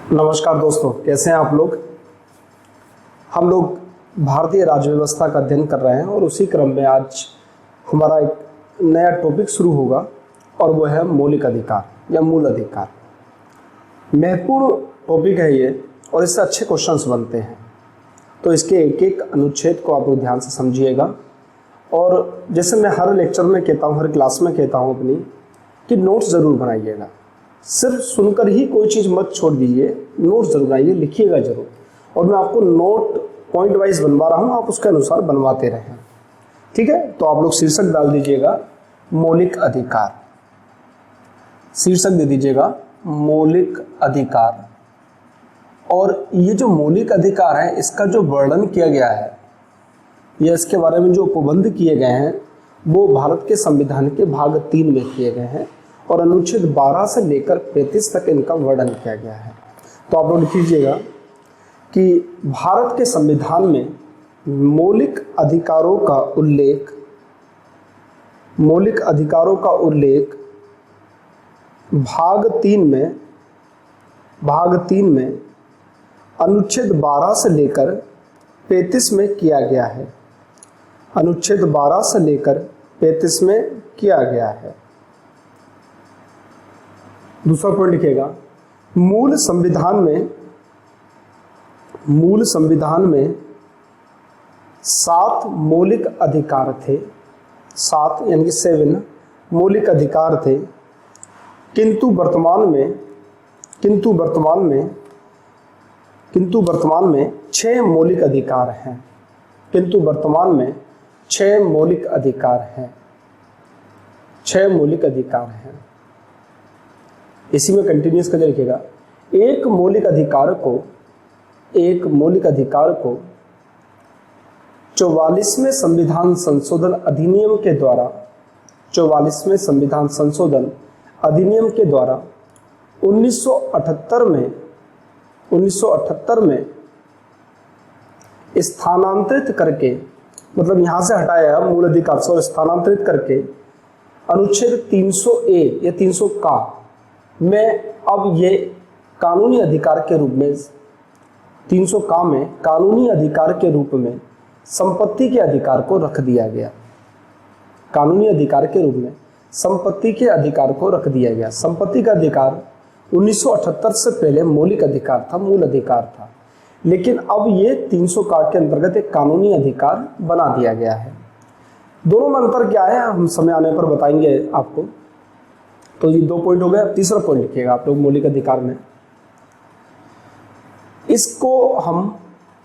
नमस्कार दोस्तों, कैसे हैं आप लोग। हम लोग भारतीय राज्य व्यवस्था का अध्ययन कर रहे हैं और उसी क्रम में आज हमारा एक नया टॉपिक शुरू होगा और वो है मौलिक अधिकार या मूल अधिकार। महत्वपूर्ण टॉपिक है ये और इससे अच्छे क्वेश्चंस बनते हैं, तो इसके एक एक अनुच्छेद को आप लोग ध्यान से समझिएगा। और जैसे मैं हर लेक्चर में कहता हूँ, हर क्लास में कहता हूँ अपनी, कि नोट्स ज़रूर बनाइएगा। सिर्फ सुनकर ही कोई चीज़ मत छोड़ दीजिए, नोट्स जरूर बनाइए, लिखिएगा जरूर। और मैं आपको नोट पॉइंट वाइज बनवा रहा हूँ, आप उसके अनुसार बनवाते रहें, ठीक है। तो आप लोग शीर्षक डाल दीजिएगा मौलिक अधिकार, शीर्षक दे दीजिएगा मौलिक अधिकार। और ये जो मौलिक अधिकार है, इसका जो वर्णन किया गया है या इसके बारे में जो उपबंध किए गए हैं वो भारत के संविधान के भाग 3 में किए गए हैं और अनुच्छेद 12 से लेकर 35 तक इनका वर्णन किया गया है। तो आप लोग लिख लीजिएगा कि भारत के संविधान में मौलिक अधिकारों का उल्लेख भाग 3 में अनुच्छेद 12 से लेकर 35 में किया गया है। अनुच्छेद 12 से लेकर 35 में किया गया है। दूसरा पॉइंट लिखिएगा, मूल संविधान में 7 मौलिक अधिकार थे, 7 यानी कि 7 मौलिक अधिकार थे, किंतु वर्तमान में 6 मौलिक अधिकार हैं। किंतु वर्तमान में 6 मौलिक अधिकार हैं, 6 मौलिक अधिकार हैं। इसी में कंटिन्यूस करके लिखिएगा, एक मौलिक अधिकार को 44वें संविधान संशोधन अधिनियम के द्वारा 1978 में स्थानांतरित करके, मतलब यहां से हटाया मूल अधिकार से और स्थानांतरित करके अनुच्छेद 300A या 300 का में अब ये कानूनी अधिकार के रूप में 300 का में कानूनी अधिकार के रूप में संपत्ति के अधिकार को रख दिया गया। कानूनी अधिकार के रूप में संपत्ति के अधिकार को रख दिया गया। संपत्ति का अधिकार 1978 से पहले मौलिक अधिकार था, मूल अधिकार था, लेकिन अब ये 300 का के अंतर्गत एक कानूनी अधिकार बना दिया गया है। दोनों में अंतर क्या है हम समय आने पर बताएंगे आपको। तो ये 2 पॉइंट हो गया। तीसरा पॉइंट लिखिएगा आप लोग मौलिक अधिकार में, इसको हम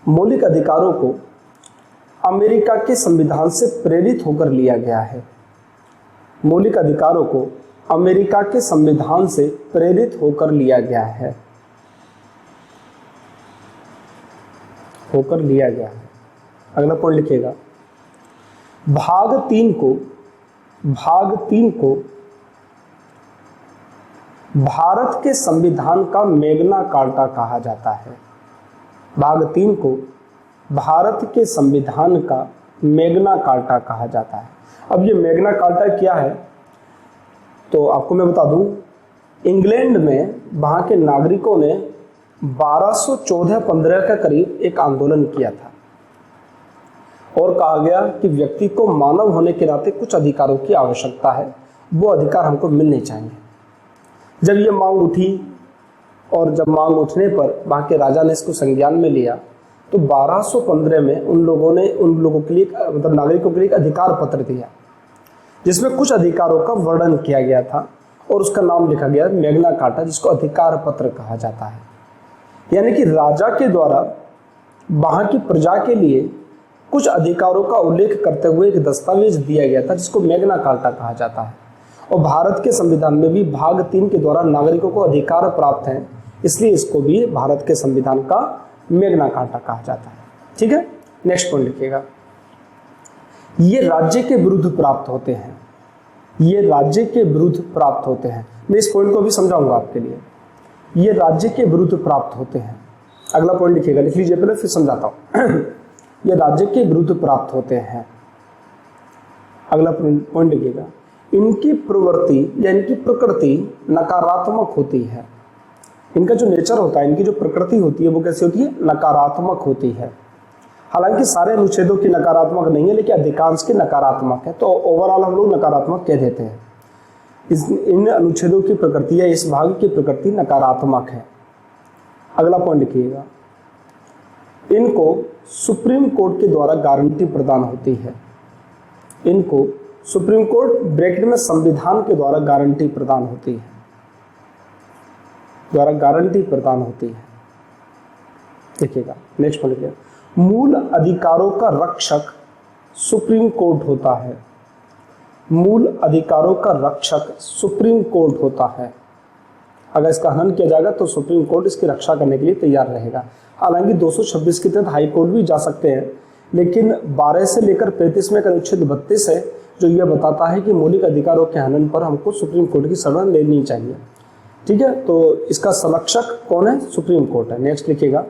मौलिक अधिकारों को अमेरिका के संविधान से प्रेरित होकर लिया गया है। मौलिक अधिकारों को अमेरिका के संविधान से प्रेरित होकर लिया गया है, अगला पॉइंट लिखिएगा, भाग 3 को भारत के संविधान का मैग्ना कार्टा कहा जाता है। भाग 3 को भारत के संविधान का मैग्ना कार्टा कहा जाता है। अब ये मैग्ना कार्टा क्या है तो आपको मैं बता दूं, इंग्लैंड में वहां के नागरिकों ने 1214-15 के करीब एक आंदोलन किया था और कहा गया कि व्यक्ति को मानव होने के नाते कुछ अधिकारों की आवश्यकता है, वो अधिकार हमको मिलने चाहिए। जब ये मांग उठी और जब मांग उठने पर वहाँ के राजा ने इसको संज्ञान में लिया तो 1215 में उन लोगों के लिए, मतलब नागरिकों के लिए एक अधिकार पत्र दिया जिसमें कुछ अधिकारों का वर्णन किया गया था और उसका नाम लिखा गया मैग्ना कार्टा, जिसको अधिकार पत्र कहा जाता है। यानी कि राजा के द्वारा वहाँ की प्रजा के लिए कुछ अधिकारों का उल्लेख करते हुए एक दस्तावेज दिया गया था जिसको मैग्ना कार्टा कहा जाता है। और भारत के संविधान में भी भाग 3 के द्वारा नागरिकों को अधिकार प्राप्त हैं, इसलिए इसको भी भारत के संविधान का मैग्ना कार्टा कहा जाता है। ठीक है, नेक्स्ट पॉइंट लिखिएगा, ये राज्य के विरुद्ध प्राप्त होते हैं। मैं इस पॉइंट को भी समझाऊंगा आपके लिए। ये राज्य के विरुद्ध प्राप्त होते हैं। अगला पॉइंट लिखिएगा, लिख लीजिए पहले फिर समझाता हूं। ये राज्य के विरुद्ध प्राप्त होते हैं। अगला पॉइंट लिखिएगा, इनकी प्रवृत्ति या इनकी प्रकृति नकारात्मक होती है। इनका जो नेचर होता है, इनकी जो प्रकृति होती है वो कैसी होती है, नकारात्मक होती है। हालांकि सारे अनुच्छेदों की नकारात्मक नहीं है, लेकिन अधिकांश की नकारात्मक है, तो ओवरऑल हम लोग नकारात्मक कह देते हैं। इन अनुच्छेदों की प्रकृति या इस भाग की प्रकृति नकारात्मक है। अगला पॉइंट लिखिएगा, इनको सुप्रीम कोर्ट के द्वारा गारंटी प्रदान होती है। इनको सुप्रीम कोर्ट ब्रैकेट में संविधान के द्वारा गारंटी प्रदान होती है, द्वारा गारंटी प्रदान होती है। देखिएगा नेक्स्ट पॉइंट लिखिएगा, मूल अधिकारों का रक्षक सुप्रीम कोर्ट होता है। मूल अधिकारों का रक्षक सुप्रीम कोर्ट होता है। अगर इसका हनन किया जाएगा तो सुप्रीम कोर्ट इसकी रक्षा करने के लिए तैयार रहेगा। हालांकि 226 के तहत हाई कोर्ट भी जा सकते हैं, लेकिन 12 से लेकर 35 में अनुच्छेद 32 है जो यह बताता है कि मौलिक अधिकारों के हनन पर हमको सुप्रीम कोर्ट की शरण लेनी चाहिए। ठीक है, तो इसका संरक्षक कौन है, सुप्रीम कोर्ट है। नेक्स्ट लिखिएगा,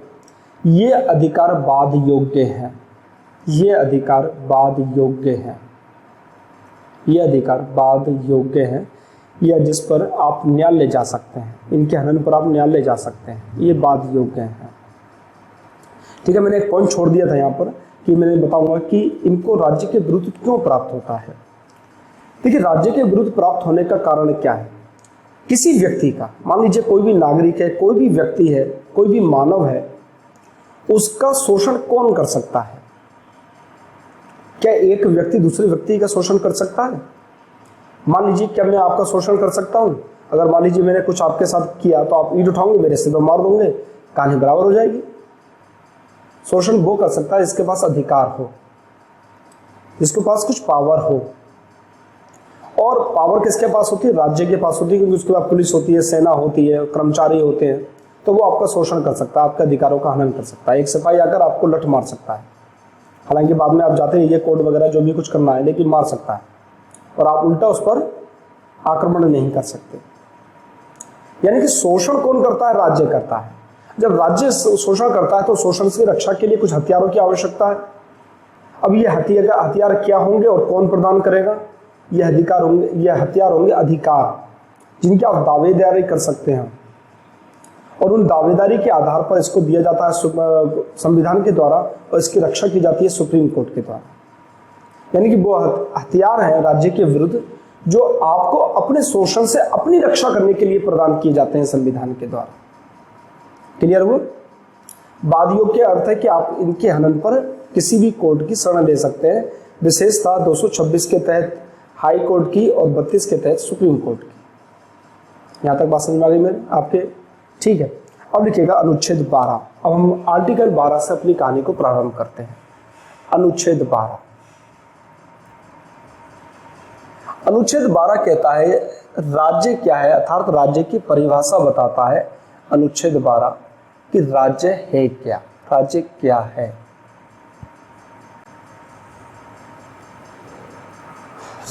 ये अधिकार वाद योग्य है। ये अधिकार वाद योग्य है। ये अधिकार वाद योग्य है, या जिस पर आप न्यायालय जा सकते हैं, इनके हनन पर आप न्यायालय जा सकते हैं, ये वाद योग्य है। ठीक है, मैंने एक पॉइंट छोड़ दिया था यहाँ पर कि मैंने बताऊंगा कि इनको राज्य के विरुद्ध क्यों प्राप्त होता है। देखिए, राज्य के विरुद्ध प्राप्त होने का कारण क्या है, किसी व्यक्ति का, मान लीजिए कोई भी नागरिक है, कोई भी व्यक्ति है, कोई भी मानव है, उसका शोषण कौन कर सकता है? क्या एक व्यक्ति दूसरे व्यक्ति का शोषण कर सकता है? मान लीजिए क्या मैं आपका शोषण कर सकता हूं? अगर मान लीजिए मैंने कुछ आपके साथ किया तो आप ईंट उठाओगे, मेरे सिर पर मार दोगे, कहानी बराबर हो जाएगी। शोषण वो कर सकता है जिसके पास अधिकार हो, जिसके पास कुछ पावर हो। और पावर किसके पास होती है? राज्य के पास होती है, क्योंकि उसके बाद पुलिस होती है, सेना होती है, कर्मचारी होते हैं, तो वो आपका शोषण कर सकता है, आपके अधिकारों का हनन कर सकता है। एक सिपाही आकर आपको लठ मार सकता है, हालांकि बाद में आप जाते हैं ये कोर्ट वगैरह जो भी कुछ करना है, लेकिन मार सकता है और आप उल्टा उस पर आक्रमण नहीं कर सकते। यानी कि शोषण कौन करता है? राज्य करता है। जब राज्य शोषण करता है तो शोषण से रक्षा के लिए कुछ हथियारों की आवश्यकता है। अब ये हथियार क्या होंगे और कौन प्रदान करेगा? ये अधिकार होंगे, ये हथियार होंगे अधिकार, जिनकी आप दावेदारी कर सकते हैं, और उन दावेदारी के आधार पर इसको दिया जाता है संविधान के द्वारा, और इसकी रक्षा की जाती है सुप्रीम कोर्ट के द्वारा। यानी कि वो हथियार है राज्य के विरुद्ध जो आपको अपने शोषण से अपनी रक्षा करने के लिए प्रदान किए जाते हैं संविधान के द्वारा। क्लियर हुआ? वाद योग्य के अर्थ है कि आप इनके हनन पर किसी भी कोर्ट की शरण ले सकते हैं, विशेषता 226 के तहत हाई कोर्ट की और 32 के तहत सुप्रीम कोर्ट की। यहां तक बात समझ में आ गई मेरे आपके? ठीक है, अब लिखिएगा अनुच्छेद 12। अब हम आर्टिकल 12 से अपनी कहानी को प्रारंभ करते हैं। अनुच्छेद 12। अनुच्छेद 12 कहता है राज्य क्या है, अर्थात राज्य की परिभाषा बताता है अनुच्छेद 12 कि राज्य है क्या, राज्य क्या है।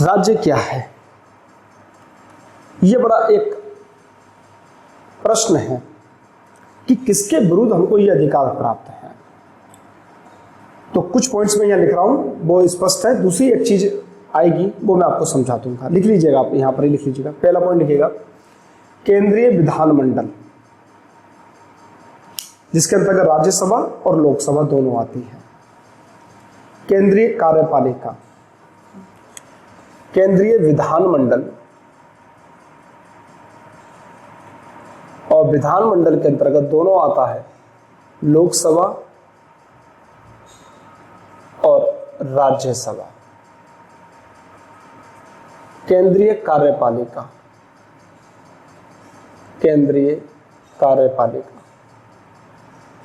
राज्य क्या है, यह बड़ा एक प्रश्न है कि किसके विरुद्ध हमको यह अधिकार प्राप्त है। तो कुछ पॉइंट्स में यहां लिख रहा हूं, वो स्पष्ट है। दूसरी एक चीज आएगी वो मैं आपको समझा दूंगा। लिख लीजिएगा, आप यहां पर ही लिख लीजिएगा। पहला पॉइंट लिखिएगा, केंद्रीय विधानमंडल, जिसके अंतर्गत राज्यसभा और लोकसभा दोनों आती है। केंद्रीय कार्यपालिका, केंद्रीय विधानमंडल, और विधानमंडल के अंतर्गत दोनों आता है लोकसभा और राज्यसभा। केंद्रीय कार्यपालिका, केंद्रीय कार्यपालिका,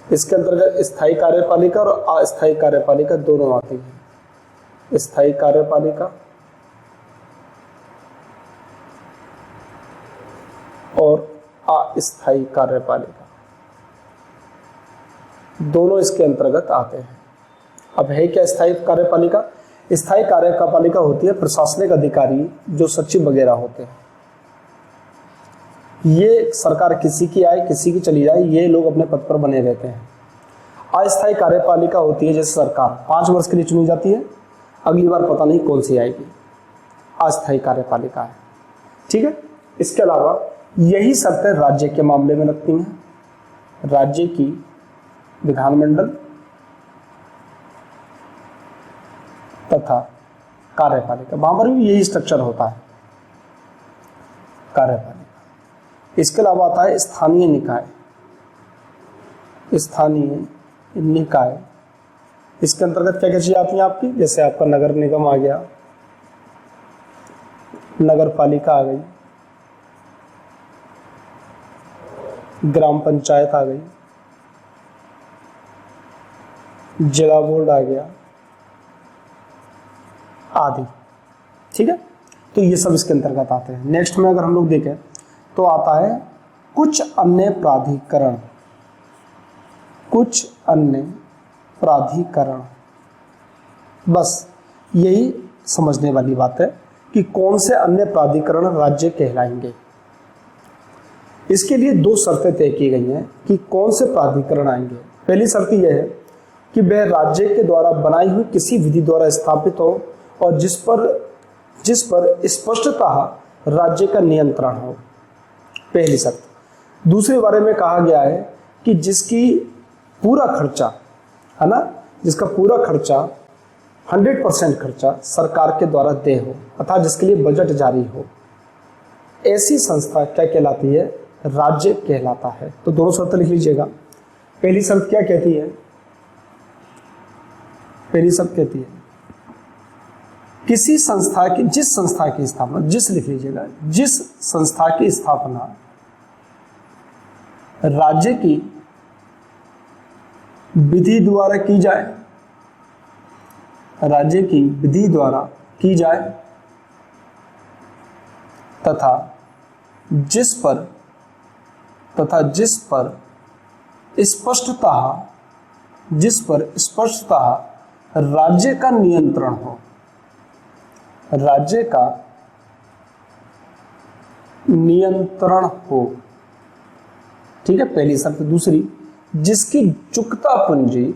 इसके अंतर्गत स्थायी कार्यपालिका और अस्थायी कार्यपालिका दोनों आती है। स्थायी कार्यपालिका और अस्थायी कार्यपालिका दोनों इसके अंतर्गत आते हैं। अब है क्या स्थायी कार्यपालिका? स्थायी कार्यपालिका होती है प्रशासनिक अधिकारी जो सचिव वगैरह होते हैं। ये सरकार किसी की आए किसी की चली जाए, ये लोग अपने पद पर बने रहते हैं। अस्थायी कार्यपालिका होती है जैसे सरकार 5 वर्ष के लिए चुनी जाती है, अगली बार पता नहीं कौन सी आएगी, अस्थायी कार्यपालिका है। ठीक है, इसके अलावा यही शर्तें राज्य के मामले में लगती हैं। राज्य की विधानमंडल तथा कार्यपालिका, वहां पर भी यही स्ट्रक्चर होता है, कार्यपालिका। इसके अलावा आता है स्थानीय निकाय। स्थानीय निकाय, इसके अंतर्गत क्या क्या चीजें आती हैं आपकी, जैसे आपका नगर निगम आ गया, नगर पालिका आ गई, ग्राम पंचायत आ गई, जिला बोर्ड आ गया आदि। ठीक है, तो ये सब इसके अंतर्गत आते हैं। नेक्स्ट में अगर हम लोग देखें तो आता है कुछ अन्य प्राधिकरण। कुछ अन्य प्राधिकरण, बस यही समझने वाली बात है कि कौन से अन्य प्राधिकरण राज्य कहलाएंगे। इसके लिए दो शर्तें तय की गई हैं कि कौन से प्राधिकरण आएंगे। पहली शर्त यह है कि वह राज्य के द्वारा बनाई हुई किसी विधि द्वारा स्थापित हो और जिस पर स्पष्टतः राज्य का नियंत्रण हो, पहली शर्त। दूसरे बारे में कहा गया है कि जिसकी पूरा खर्चा है ना, जिसका पूरा खर्चा 100% खर्चा सरकार के द्वारा तय हो अर्थात जिसके लिए बजट जारी हो, ऐसी संस्था क्या कहलाती है, राज्य कहलाता है। तो दोनों शर्तें लिख लीजिएगा। पहली शर्त क्या कहती है, पहली शर्त कहती है किसी संस्था की, जिस संस्था की स्थापना, जिस लिख लीजिएगा, जिस संस्था की स्थापना राज्य की विधि द्वारा की जाए, राज्य की विधि द्वारा की जाए तथा जिस पर स्पष्टतः राज्य का नियंत्रण हो, राज्य का नियंत्रण हो। ठीक है, पहली शर्त। दूसरी, जिसकी चुकता पूंजी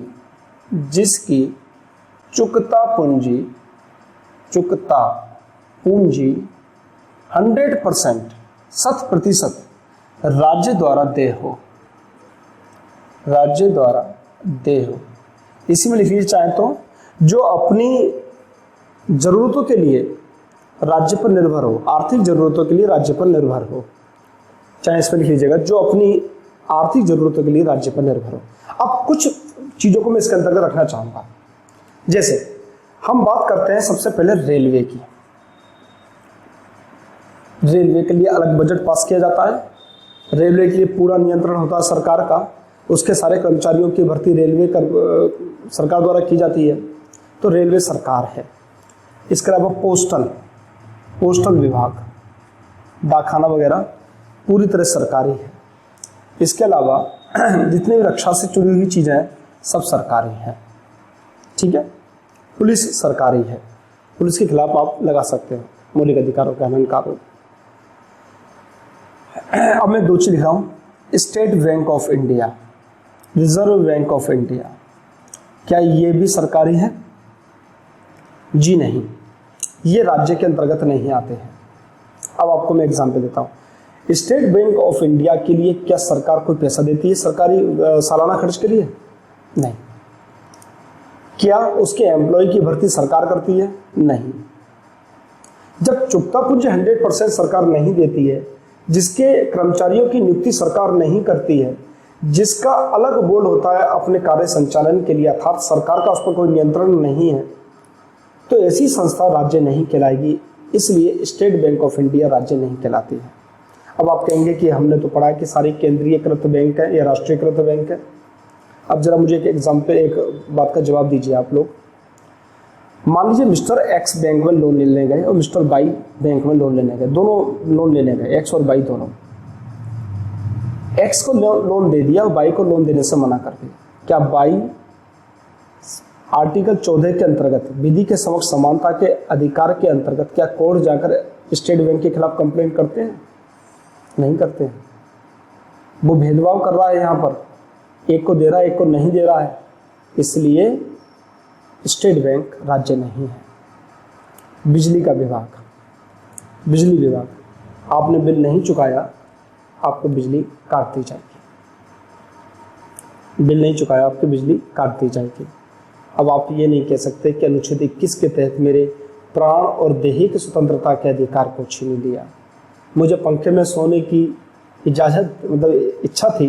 100% 100% राज्य द्वारा देय हो, राज्य द्वारा देय हो। इसी में लिख लीजिए चाहे तो, जो अपनी जरूरतों के लिए राज्य पर निर्भर हो, आर्थिक जरूरतों के लिए राज्य पर निर्भर हो, चाहे इसमें लिख लीजिएगा, जो अपनी आर्थिक जरूरतों के लिए राज्य पर निर्भर हो। अब कुछ चीजों को मैं इसके अंतर्गत रखना चाहूंगा। जैसे हम बात करते हैं सबसे पहले रेलवे की। रेलवे के लिए अलग बजट पास किया जाता है, रेलवे के लिए पूरा नियंत्रण होता है सरकार का, उसके सारे कर्मचारियों की भर्ती रेलवे सरकार द्वारा की जाती है, तो रेलवे सरकार है। इसके अलावा पोस्टल विभाग, डाकखाना वगैरह पूरी तरह सरकारी है। इसके अलावा जितनी भी रक्षा से जुड़ी हुई चीजें हैं सब सरकारी हैं। ठीक है, पुलिस सरकारी है, पुलिस के खिलाफ आप लगा सकते हो मौलिक अधिकारों के हनन का आरोप। अब मैं दो चीज लिख रहा हूं, state bank of India, reserve bank of India, क्या ये भी सरकारी है? जी नहीं, ये राज्य के अंतर्गत नहीं आते हैं। अब आपको मैं एग्जांपल देता हूं। स्टेट बैंक ऑफ इंडिया के लिए क्या सरकार कोई पैसा देती है सरकारी सालाना खर्च के लिए? नहीं। क्या उसके एम्प्लॉय की भर्ती सरकार करती है? नहीं। जब चुकता पूंजी 100% सरकार नहीं देती है, जिसके कर्मचारियों की नियुक्ति सरकार नहीं करती है, जिसका अलग बोर्ड होता है अपने कार्य संचालन के लिए, अर्थात सरकार का उस पर कोई नियंत्रण नहीं है, तो ऐसी संस्था राज्य नहीं कहलाएगी। इसलिए स्टेट बैंक ऑफ इंडिया राज्य नहीं कहलाती है। अब आप कहेंगे कि हमने तो पढ़ा कि सारी केंद्रीयकृत बैंक है या राष्ट्रीयकृत बैंक है। अब जरा मुझे एक एग्जाम्पल, एक बात का जवाब दीजिए आप लोग। मान लीजिए मिस्टर एक्स बैंक में लोन लेने गए और मिस्टर वाई बैंक में लोन लेने गए, दोनों लोन लेने गए, एक्स और वाई दोनों। एक्स को लोन दे दिया और वाई को लोन देने से मना कर दिया। क्या वाई आर्टिकल 14 के अंतर्गत विधि के समक्ष समानता के अधिकार के अंतर्गत क्या कोर्ट जाकर स्टेट बैंक के खिलाफ कंप्लेंट करते हैं? नहीं करते हैं। वो भेदभाव कर रहा है, यहाँ पर एक को दे रहा है एक को नहीं दे रहा है, इसलिए स्टेट बैंक राज्य नहीं है। बिजली का विभाग, बिजली विभाग, आपने बिल नहीं चुकाया आपको बिजली काट दी जाएगी। बिल नहीं चुकाया, आपकी बिजली काट दी जाएगी। अब आप ये नहीं कह सकते कि अनुच्छेद 21 के तहत मेरे प्राण और दैहिक स्वतंत्रता के अधिकार को छीन लिया। मुझे पंखे में सोने की इजाज़त मतलब इच्छा थी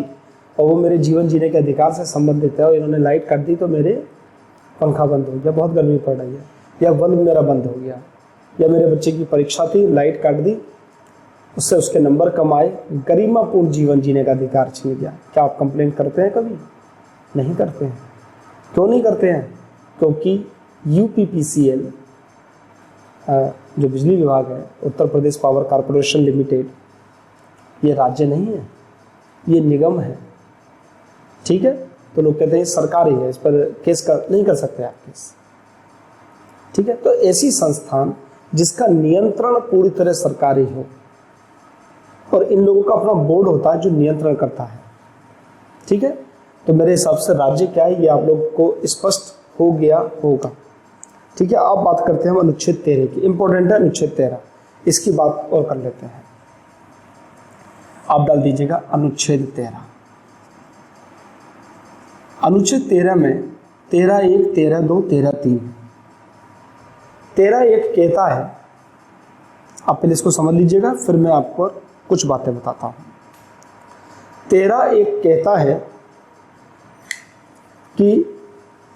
और वो मेरे जीवन जीने के अधिकार से संबंधित है, और इन्होंने लाइट काट दी तो मेरे पंखा बंद हो गया, बहुत गर्मी पड़ रही है, या बल्ब मेरा बंद हो गया, या मेरे बच्चे की परीक्षा थी, लाइट काट दी, उससे उसके नंबर कम आए, गरिमापूर्ण जीवन जीने का अधिकार छीन गया। क्या आप कंप्लेंट करते हैं? कभी नहीं करते हैं। क्यों नहीं करते हैं? क्योंकि UPPCL जो बिजली विभाग है, Uttar Pradesh power corporation limited, ये राज्य नहीं है, ये निगम है। ठीक है, तो लोग कहते हैं सरकारी है, इस पर केस नहीं कर सकते आप केस। ठीक है, तो ऐसी संस्थान जिसका नियंत्रण पूरी तरह सरकारी हो, और इन लोगों का अपना बोर्ड होता है जो नियंत्रण करता है। ठीक है, तो मेरे हिसाब से राज्य क्या है ये आप लोग को स्पष्ट हो गया होगा। ठीक है, अब बात करते हैं हम अनुच्छेद 13 की। इंपॉर्टेंट है अनुच्छेद 13, इसकी बात और कर लेते हैं। आप डाल दीजिएगा अनुच्छेद 13। अनुच्छेद 13 में 13(1), 13(2), 13(3). 13(1) कहता है, आप पहले इसको समझ लीजिएगा, फिर मैं आपको कुछ बातें बताता हूं। 13(1) कहता है कि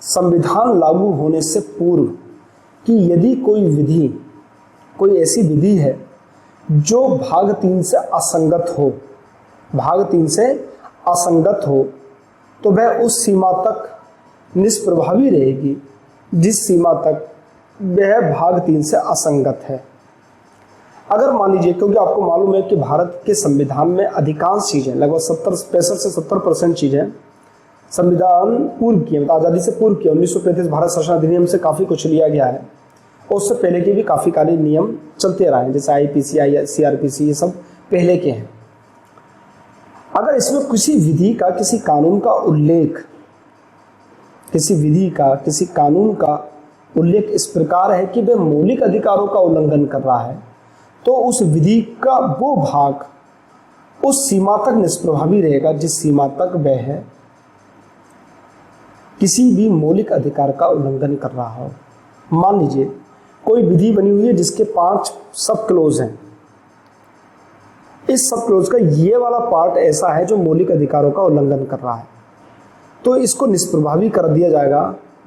संविधान लागू होने से पूर्व कि यदि कोई ऐसी विधि है जो भाग 3 से असंगत हो, तो वह उस सीमा तक निष्प्रभावी रहेगी जिस सीमा तक वह भाग 3 से असंगत है। अगर मान लीजिए, क्योंकि आपको मालूम है कि भारत के संविधान में अधिकांश चीज़ें, लगभग 65 से 70% चीज़ें संविधान पूर्व की, मतलब आज़ादी से पूर्व की, 1935 भारत शासन अधिनियम से काफ़ी कुछ लिया गया है, और उससे पहले के भी काफ़ी काली नियम चलते रहे हैं, जैसे IPC, CRPC, ये सब पहले के हैं। अगर इसमें किसी विधि का, किसी कानून का उल्लेख, किसी कानून का उल्लेख इस प्रकार है कि वह मौलिक अधिकारों का उल्लंघन कर रहा है, तो उस विधि का वो भाग उस सीमा तक निष्प्रभावी रहेगा जिस सीमा तक वह किसी भी मौलिक अधिकार का उल्लंघन कर रहा हो। मान लीजिए कोई विधि बनी हुई है जिसके 5 सब क्लोज हैं। इस सब क्लोज का ये वाला पार्ट ऐसा है जो मौलिक अधिकारों का उल्लंघन कर रहा है, तो इसको निष्प्रभावी कर दिया जाएगा,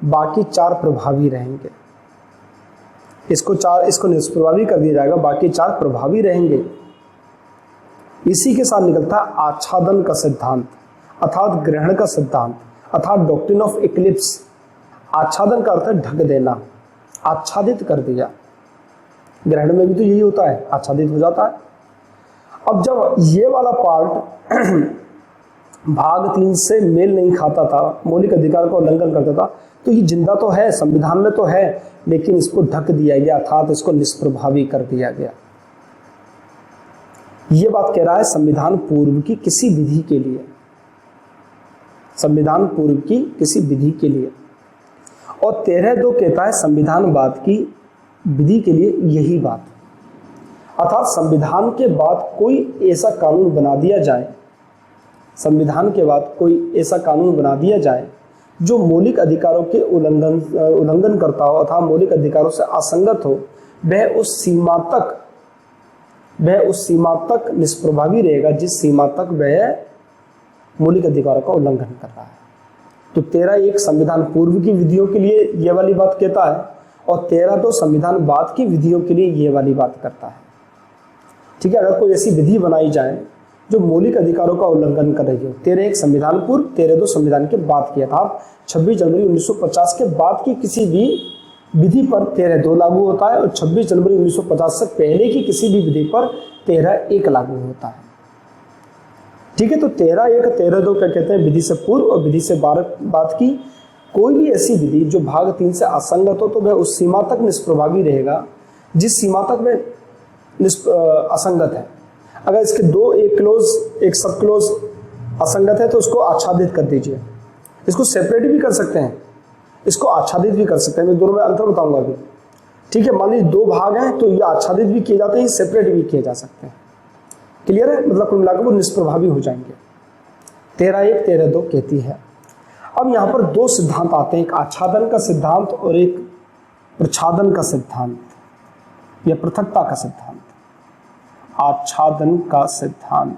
बाकी 4 प्रभावी रहेंगे। इसको निष्प्रभावी कर दिया जाएगा, बाकी 4 प्रभावी रहेंगे। इसी के साथ निकलता है आच्छादन का सिद्धांत, अर्थात ग्रहण का सिद्धांत, अर्थात डॉक्ट्रिन ऑफ इक्लिप्स। आच्छादन का अर्थ है ढक देना, आच्छादित कर दिया। ग्रहण में भी तो यही होता है, आच्छादित हो जाता है। अब जब ये वाला पार्ट भाग 3 से मेल नहीं खाता था, मौलिक अधिकार का उल्लंघन करता था, तो ये जिंदा तो है, संविधान में तो है, लेकिन इसको ढक दिया गया, अर्थात इसको निष्प्रभावी कर दिया गया। ये बात कह रहा है संविधान पूर्व की किसी विधि के लिए, संविधान पूर्व की किसी विधि के लिए। और 13(2) कहता है संविधान बाद की विधि के लिए यही बात, अर्थात संविधान के बाद कोई ऐसा कानून बना दिया जाए, संविधान के बाद कोई ऐसा कानून बना दिया जाए जो मौलिक अधिकारों के उल्लंघन करता हो अथवा मौलिक अधिकारों से असंगत हो, वह उस सीमा तक निष्प्रभावी रहेगा जिस सीमा तक वह मौलिक अधिकारों का उल्लंघन कर रहा है। तो 13(1) संविधान पूर्व की विधियों के लिए यह वाली बात कहता है, और 13(2) संविधान बाद की विधियों के लिए यह वाली बात करता है। ठीक है, अगर कोई ऐसी विधि बनाई जाए जो मौलिक अधिकारों का उल्लंघन कर रही हो, 13(1) संविधान पूर्व, 13(2) संविधान के बाद की, अर्थात 26 जनवरी 1950 के बाद की किसी भी विधि पर 13(2) लागू होता है, और 26 जनवरी 1950 से पहले की किसी भी विधि पर 13(1) लागू होता है। ठीक है, तो 13(1), 13(2) क्या कहते हैं? विधि से पूर्व और विधि से बाद की कोई भी ऐसी विधि जो भाग 3 से असंगत हो, तो वह उस सीमा तक निष्प्रभावी रहेगा जिस सीमा तक वह असंगत है। अगर इसके एक सब क्लोज असंगत है तो उसको आच्छादित कर दीजिए। इसको सेपरेट भी कर सकते हैं, इसको आच्छादित भी कर सकते हैं, मैं दोनों में अंतर बताऊंगा अभी। ठीक है, मान लीजिए 2 भाग हैं तो ये आच्छादित भी किए जाते हैं, सेपरेट भी किए जा सकते हैं। क्लियर है, मतलब कुल मिलाकर वो निष्प्रभावी हो जाएंगे। 13(1) 13(2) कहती है। अब यहाँ पर दो सिद्धांत आते हैं, एक आच्छादन का सिद्धांत और एक प्रच्छादन का सिद्धांत या पृथकता का सिद्धांत। आच्छादन का सिद्धांत,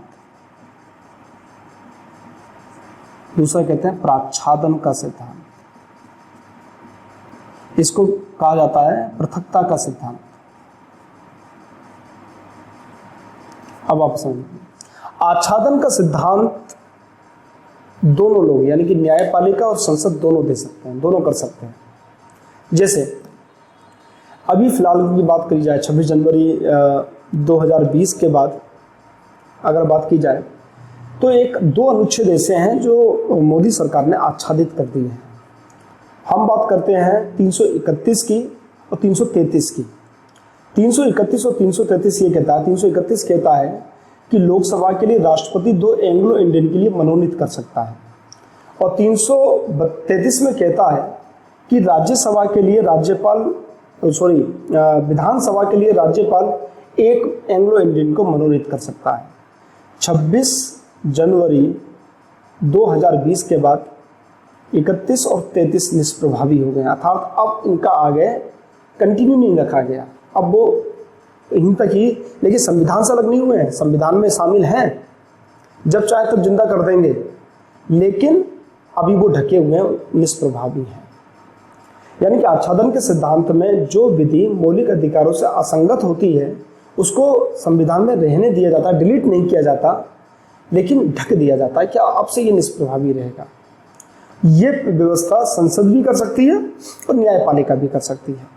दूसरा कहते हैं प्राच्छादन का सिद्धांत। इसको कहा जाता है पृथकता का सिद्धांत। अब आप समझिए, आच्छादन का सिद्धांत दोनों लोग यानी कि न्यायपालिका और संसद दोनों दे सकते हैं, दोनों कर सकते हैं। जैसे अभी फिलहाल की बात करी जाए, 26 जनवरी 2020 के बाद अगर बात की जाए तो एक दो अनुच्छेद ऐसे हैं जो मोदी सरकार ने आच्छादित कर दिए हैं। हम बात करते हैं 331 की और 333 की। 331 और 333 ये कहता है, 331 कहता है कि लोकसभा के लिए राष्ट्रपति 2 एंग्लो इंडियन के लिए मनोनीत कर सकता है, और 333 में कहता है कि राज्यसभा के लिए विधानसभा के लिए राज्यपाल 1 एंग्लो इंडियन को मनोनीत कर सकता है। 26 जनवरी 2020 के बाद 31 और 33 निष्प्रभावी हो गए, अर्थात अब इनका आगे कंटिन्यू नहीं रखा गया, अब वो यहीं तक ही, लेकिन संविधान से अलग नहीं हुए हैं, संविधान में शामिल हैं, जब चाहे तब जिंदा कर देंगे, लेकिन अभी वो ढके हुए हैं, निष्प्रभावी हैं। यानी कि आच्छादन के सिद्धांत में जो विधि मौलिक अधिकारों से असंगत होती है उसको संविधान में रहने दिया जाता है, डिलीट नहीं किया जाता, लेकिन ढक दिया जाता है कि अब से ये निष्प्रभावी रहेगा। ये व्यवस्था संसद भी कर सकती है और न्यायपालिका भी कर सकती है।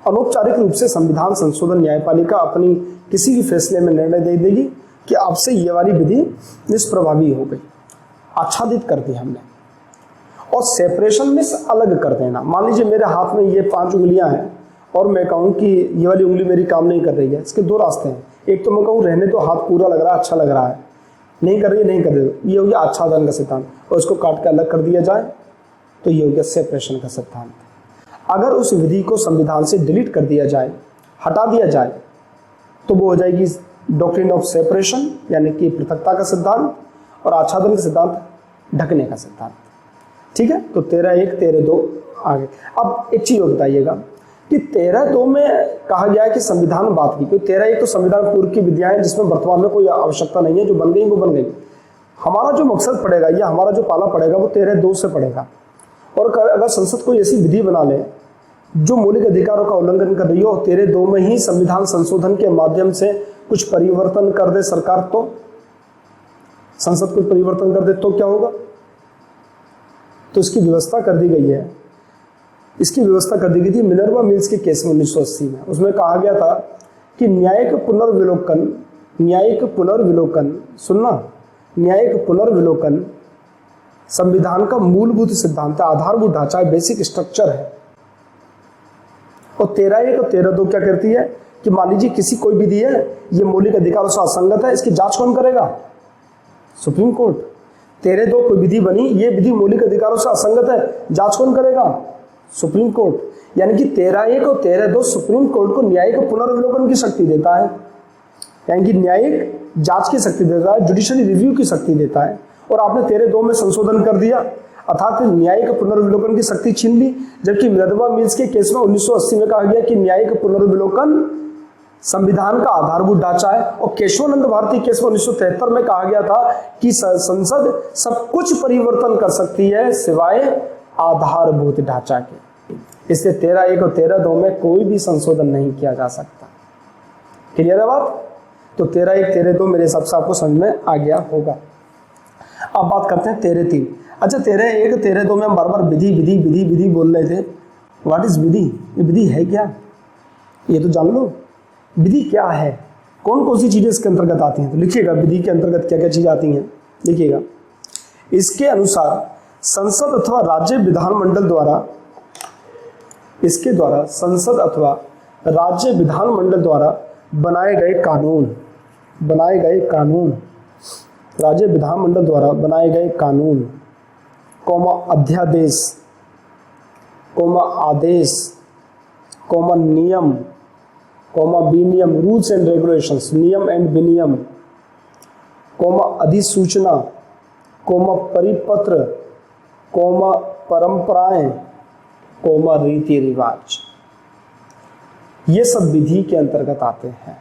अनौपचारिक रूप से संविधान संशोधन न्यायपालिका अपनी किसी भी फैसले में निर्णय दे देगी कि अब से ये वाली विधि निष्प्रभावी हो गई, आच्छादित कर दी हमने। और सेपरेशन में से अलग कर देना, मान लीजिए मेरे हाथ में ये 5 उंगलियां हैं और मैं कहूँ कि ये वाली उंगली मेरी काम नहीं कर रही है, इसके 2 रास्ते हैं। एक तो मैं कहूँ रहने तो, हाथ पूरा लग रहा है, अच्छा लग रहा है, नहीं कर रही है, नहीं कर रही, ये हो गया आच्छादन का सिद्धांत, और इसको काट के अलग कर दिया जाए तो ये हो गया सेपरेशन का सिद्धांत। अगर उस विधि को संविधान से डिलीट कर दिया जाए, हटा दिया जाए, तो वो हो जाएगी डॉक्ट्रिन ऑफ सेपरेशन यानी कि पृथकता का सिद्धांत, और आच्छादन का सिद्धांत ढकने का सिद्धांत। ठीक है, तो 13(1) 13(2) आगे। अब एक चीज बताइएगा कि 13(2) में कहा गया है कि संविधान बात की, क्योंकि 13(1) तो संविधान पूर्व की विधियां हैं जिसमें वर्तमान में कोई आवश्यकता नहीं है, जो बन गई वो बन गई। हमारा जो मकसद पड़ेगा या हमारा जो पाला पड़ेगा वो 13(2) से पड़ेगा। और अगर संसद कोई ऐसी विधि बना ले जो मौलिक अधिकारों का उल्लंघन कर रही हो, 13(2) में ही संविधान संशोधन के माध्यम से कुछ परिवर्तन कर दे सरकार, तो संसद कुछ परिवर्तन कर दे तो क्या होगा? तो इसकी व्यवस्था कर दी गई है। इसकी व्यवस्था कर दी गई थी मिनर्वा मिल्स के केस में 1980 में। उसमें कहा गया था कि न्यायिक पुनर्विलोकन संविधान का मूलभूत सिद्धांत है, आधारभूत ढांचा है, बेसिक स्ट्रक्चर है। और 13(1) और 13(2) क्या करती है कि मान लीजिए किसी कोई विधि है, ये मौलिक अधिकारों से असंगत है, इसकी जांच कौन करेगा? Supreme court. 13(2) कोई विधि बनी, ये विधि मौलिक अधिकारों से असंगत है, जांच कौन करेगा? Supreme court. यानी कि 13(1) और 13(2) सुप्रीम कोर्ट को न्यायिक पुनर्विलोकन की शक्ति देता है, यानी कि न्यायिक जांच की शक्ति देता है, जुडिशरी रिव्यू की शक्ति देता है। और आपने 13(2) में संशोधन कर दिया, अर्थात न्यायिक पुनर्विलोकन की शक्ति छीन ली। जबकि मिनर्वा मिल्स के केस में 1980 में कहा गया कि न्यायिक पुनर्विलोकन संविधान का आधारभूत ढांचा है। और केशवानंद भारती केस में 1973 में कहा गया था कि संसद सब कुछ परिवर्तन कर सकती है सिवाय आधारभूत ढांचा के। इसलिए 13(1) और 13(2) में कोई भी संशोधन नहीं किया जा सकता। क्लियर है बात? तो 13(1) 13(2) मेरे हिसाब से आपको समझ में आ गया होगा। अब बात करते हैं 13(3). अच्छा, 13(1) 13(2) में हम बार बार विधि विधि विधि विधि बोल रहे थे। व्हाट इज विधि? ये विधि है क्या, ये तो जान लो। विधि क्या है, कौन कौन सी चीजें इसके अंतर्गत आती हैं? तो लिखिएगा विधि के अंतर्गत क्या क्या चीजें आती हैं, लिखिएगा। इसके अनुसार संसद अथवा राज्य विधानमंडल द्वारा, इसके द्वारा संसद अथवा राज्य विधानमंडल द्वारा बनाए गए कानून, राज्य विधानमंडल द्वारा बनाए गए कानून, कौमा अध्यादेश, कौमा आदेश, कौमा नियम, कौमा विनियम, रूल्स एंड रेगुलेशंस, नियम एंड विनियम, कौमा अधिसूचना, कौमा परिपत्र, कौमा परंपराएं, कौमा रीति रिवाज, ये सब विधि के अंतर्गत आते हैं।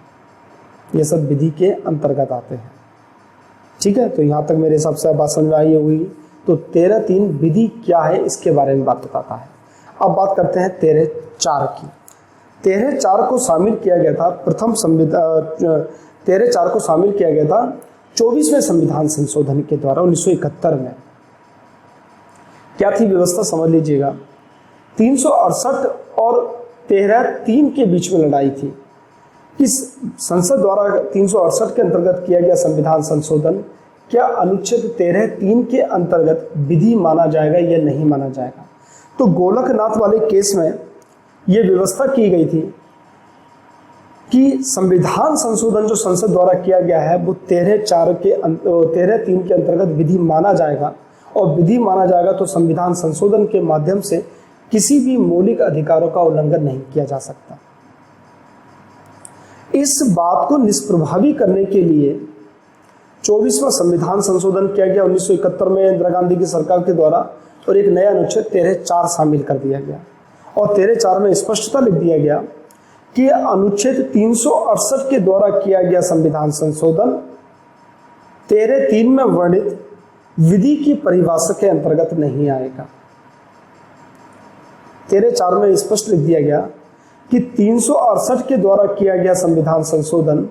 ये सब विधि के अंतर्गत आते हैं। ठीक है, तो यहाँ तक मेरे हिसाब से बात समझ में आई होगी। तो 13(3) विधि क्या है इसके बारे में बात बताता है। अब बात करते हैं 13(4) की। 13(4) को शामिल किया गया था प्रथम संविधान 13(4) को शामिल किया गया था 24वें संविधान संशोधन के द्वारा 1971 में। क्या थी व्यवस्था समझ लीजिएगा। 368 और 13(3) के बीच में लड़ाई थी। किस संसद द्वारा 368 के अंतर्गत किया गया संविधान संशोधन क्या अनुच्छेद 13(3) के अंतर्गत विधि माना जाएगा या नहीं माना जाएगा। तो गोलकनाथ वाले केस में यह व्यवस्था की गई थी कि संविधान संशोधन जो संसद द्वारा किया गया है वो 13(3) के अंतर्गत विधि माना जाएगा। और विधि माना जाएगा तो संविधान संशोधन के माध्यम से किसी भी मौलिक अधिकारों का उल्लंघन नहीं किया जा सकता। इस बात को निष्प्रभावी करने के लिए 24वां संविधान संशोधन किया गया 1971 में इंदिरा गांधी की सरकार के द्वारा, और एक नया अनुच्छेद 13(4) शामिल कर दिया गया। और 13(4) में स्पष्टता लिख दिया गया कि अनुच्छेद 368 के द्वारा किया गया संविधान संशोधन 13(3) में वर्णित विधि की परिभाषा के अंतर्गत नहीं आएगा। 13(4) में स्पष्ट लिख दिया गया कि 368 के द्वारा किया गया संविधान संशोधन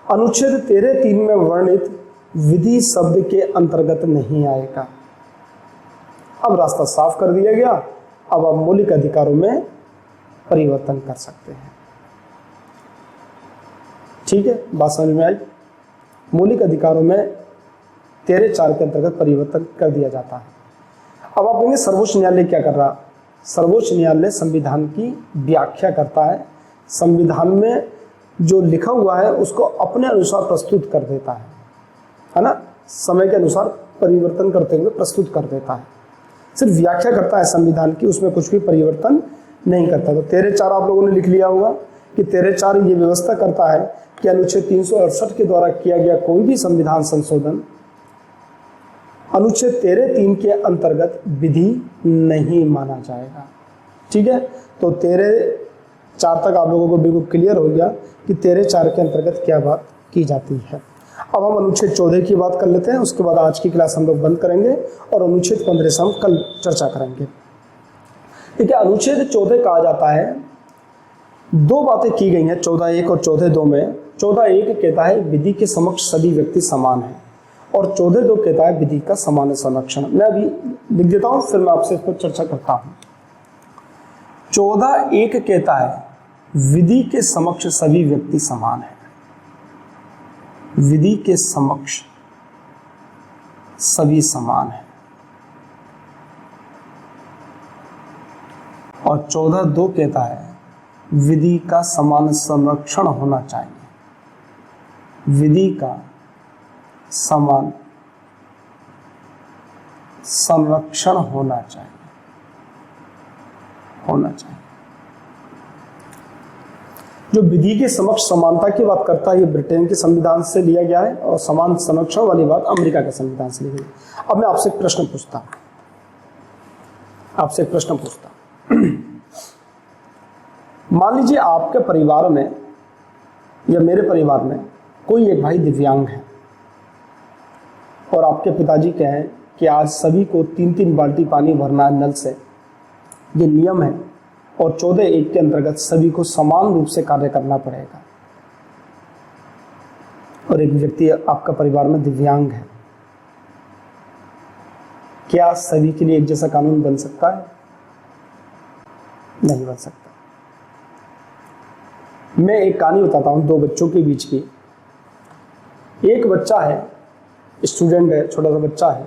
अनुच्छेद 13(3) में वर्णित विधि शब्द के अंतर्गत नहीं आएगा। अब रास्ता साफ कर दिया गया। अब आप मौलिक अधिकारों में परिवर्तन कर सकते हैं। ठीक है, बात समझ में आई। मौलिक अधिकारों में 13(4) के अंतर्गत परिवर्तन कर दिया जाता है। अब आप कहेंगे सर्वोच्च न्यायालय क्या कर रहा। सर्वोच्च न्यायालय संविधान की व्याख्या करता है। संविधान में जो लिखा हुआ है उसको अपने अनुसार प्रस्तुत कर देता है ना, समय के अनुसार परिवर्तन करते हुए प्रस्तुत कर देता है। सिर्फ व्याख्या करता है संविधान की, उसमें कुछ भी परिवर्तन नहीं करता। तो 13(4) आप लोगों ने लिख लिया होगा कि 13(4) ये व्यवस्था करता है कि अनुच्छेद 368 के द्वारा किया गया कोई भी संविधान संशोधन अनुच्छेद 13(3) के अंतर्गत विधि नहीं माना जाएगा। ठीक है, तो 13(4) तक आप लोगों को बिल्कुल क्लियर हो गया कि 13(4) के अंतर्गत क्या बात की जाती है। अब हम अनुच्छेद 14 की बात कर लेते हैं। उसके बाद आज की क्लास हम लोग बंद करेंगे और अनुच्छेद 15 से हम कल चर्चा करेंगे। ठीक है, अनुच्छेद 14 कहा जाता है, दो बातें की गई हैं 14(1) और 14(2) में। 14(1) कहता है विधि के समक्ष सभी व्यक्ति समान हैं, और 14(2) कहता है विधि का सामान्य संरक्षण। मैं अभी लिख देता हूं, फिर मैं आपसे इस पर चर्चा करता हूं। 14(1) कहता है विधि के समक्ष सभी व्यक्ति समान हैं। विधि के समक्ष सभी समान हैं। और 14(2) कहता है विधि का समान संरक्षण होना चाहिए। विधि का समान संरक्षण होना चाहिए। जो विधि के समक्ष समानता की बात करता है ये ब्रिटेन के संविधान से लिया गया है, और समान संरक्षण वाली बात अमेरिका के संविधान से ली गई। अब मैं आपसे एक प्रश्न पूछता मान लीजिए आपके परिवार में या मेरे परिवार में कोई एक भाई दिव्यांग है, और आपके पिताजी कहें कि आज सभी को 3-3 बाल्टी पानी भरना है नल से, ये नियम है, और 14(1) के अंतर्गत सभी को समान रूप से कार्य करना पड़ेगा। और एक व्यक्ति आपका परिवार में दिव्यांग है, क्या सभी के लिए एक जैसा कानून बन सकता है? नहीं बन सकता। मैं एक कहानी बताता हूं दो बच्चों के बीच की। एक बच्चा है, स्टूडेंट है, छोटा सा बच्चा है,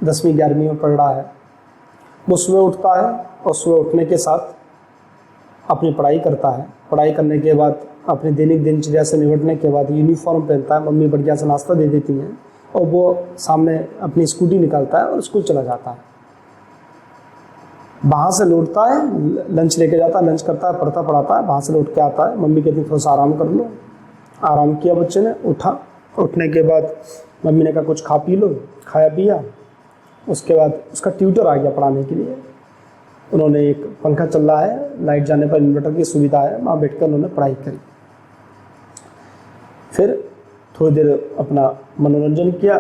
10वीं 11वीं में पढ़ रहा है। वो सुबह उठता है और सुबह उठने के साथ अपनी पढ़ाई करता है। पढ़ाई करने के बाद अपने दैनिक दिनचर्या से निपटने के बाद यूनिफॉर्म पहनता है, मम्मी बढ़िया से नाश्ता दे देती हैं, और वो सामने अपनी स्कूटी निकालता है और स्कूल चला जाता है। वहाँ से लौटता है, लंच लेके जाता है, लंच करता है, पढ़ता पढ़ाता है, वहाँ से लौट के आता है, मम्मी कहती है थोड़ा सा आराम कर लो। आराम किया बच्चे ने, उठा उठने के बाद मम्मी ने कहा कुछ खा पी लो, खाया पिया। उसके बाद उसका ट्यूटर आ गया पढ़ाने के लिए। उन्होंने एक पंखा चल रहा है, लाइट जाने पर इन्वर्टर की सुविधा है, वहाँ बैठकर उन्होंने पढ़ाई करी। फिर थोड़ी देर अपना मनोरंजन किया,